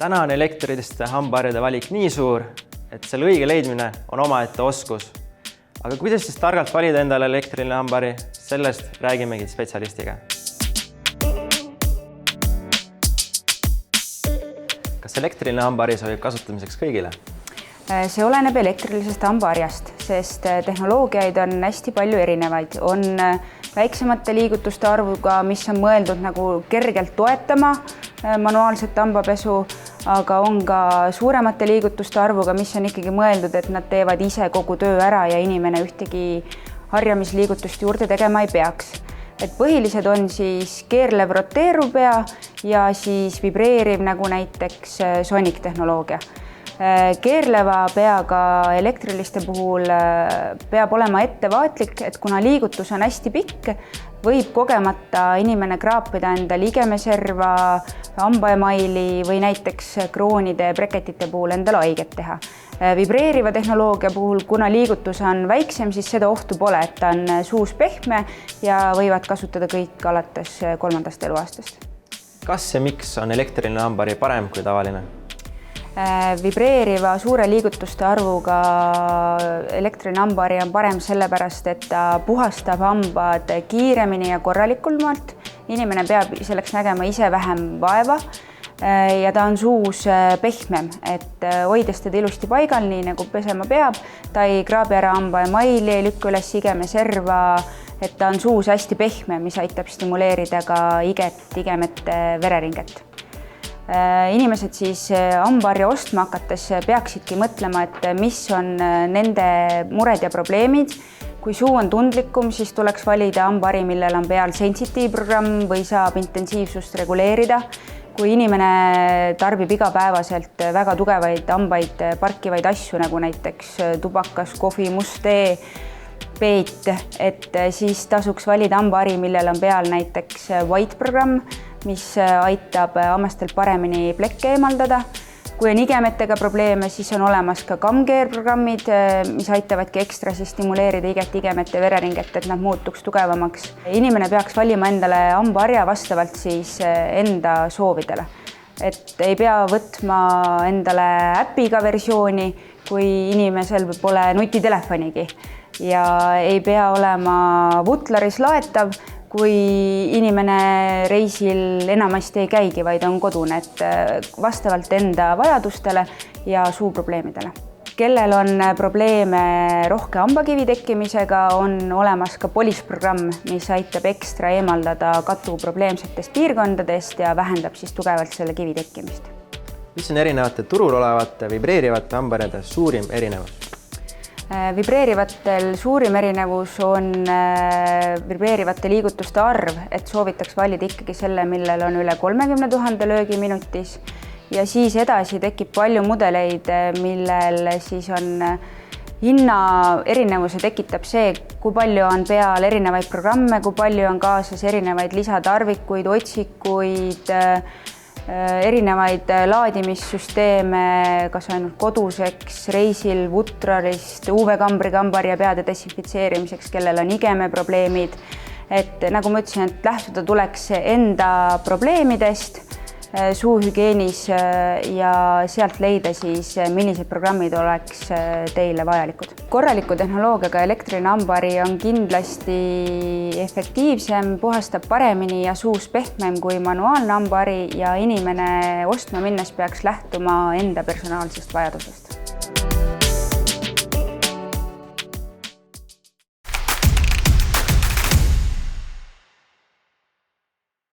Täna on elektriliste hambaharjade valik nii suur, et selle õige leidmine on omaette oskus. Aga kuidas siis targalt valida endale elektriline hambahari? Sellest räägimegi spetsialistiga. Kas elektriline hambahari sobib kasutamiseks kõigile? See oleneb elektrilisest hambaharjast, sest tehnoloogiaid on hästi palju erinevaid. On väiksemate liigutuste arvuga, mis on mõeldud nagu kergelt toetama manuaalset hambapesu, aga on ka suuremate liigutuste arvuga, mis on ikkagi mõeldud, et nad teevad ise kogu töö ära ja inimene ühtegi harjamisliigutust juurde tegema ei peaks. Et põhilised on siis keerlev roteeruv pea ja siis vibreeriv, nagu näiteks Sonic tehnoloogia. Keerleva peaga elektriliste puhul peab olema ettevaatlik, et kuna liigutus on hästi pikk, võib kogemata inimene kraapida enda ligemeserva, hambaemaili või näiteks kroonide ja breketite puhul endale haiget teha. Vibreeriva tehnoloogia puhul, kuna liigutus on väiksem, siis seda ohtu pole, et ta on suus pehme ja võivad kasutada kõik alates 3. eluaastast. Kas ja miks on elektriline hambahari parem kui tavaline? Vibreeriva suure liigutuste arvuga elektriline hambahari on parem sellepärast, et ta puhastab hambad kiiremini ja korralikumalt. Inimene peab selleks nägema ise vähem vaeva ja ta on suus pehmem, et hoides teda ilusti paigal, nii nagu pesema peab. Ta ei kraabi ära hambaemaili, ei lükka üles igemeserva, et ta on suus hästi pehme, mis aitab stimuleerida ka igemete vereringet. Inimesed siis hambaharja ostma hakates peaksidki mõtlema, et mis on nende mured ja probleemid. Kui suu on tundlikum, siis tuleks valida hambahari, millel on peal sensitiivprogramm või saab intensiivsust reguleerida. Kui inimene tarbib igapäevaselt väga tugevaid hambaid parkivaid asju, nagu näiteks tubakas, kohvi, must tee, peet, et siis tasuks valida hambahari, millel on peal näiteks white programm, mis aitab hammastel paremini plekke eemaldada. Kui on igemetega probleeme, siis on olemas ka gum-care-programmid, mis aitavadki ekstra stimuleerida igemete vereringet, et nad muutuks tugevamaks. Inimene peaks valima endale hambaharja vastavalt siis enda soovidele. Et ei pea võtma endale äpiga versiooni, kui inimesel pole nutitelefonigi. Ja ei pea olema Wutlaris laetav, kui inimene reisil enamasti ei käigi, vaid on kodune, et vastavalt enda vajadustele ja suuprobleemidele. Kellel on probleeme rohke hambakivi tekkimisega, on olemas ka polisprogramm, mis aitab ekstra eemaldada katu probleemsetest piirkondadest ja vähendab siis tugevalt selle kivi tekkimist. Mis on erinevate turul olevate vibreerivate hambaharjade suurim erinevus? Vibreerivatel suurim erinevus on vibreerivate liigutuste arv, et soovitaks valida ikkagi selle, millel on üle 30 000 löögi minutis. Ja siis edasi tekib palju mudeleid, millel siis on hinna erinevuse tekitab see, kui palju on peal erinevaid programme, kui palju on kaasas erinevaid lisatarvikuid, otsikuid, erinevaid laadimissüsteeme, kas ainult koduseks, reisil, Wutrarist, UV-kambriga hambaharja peade desinfitseerimiseks, kellel on igemeprobleemid. Et nagu ma ütlesin, et lähtuda tuleks enda probleemidest suuhügieenis ja sealt leida siis, millised programmid oleks teile vajalikud. Korraliku tehnoloogiaga elektriline hambahari on kindlasti efektiivsem, puhastab paremini ja suus pehmem kui manuaalne hambahari ja inimene ostma minnes peaks lähtuma enda personaalsest vajadusest.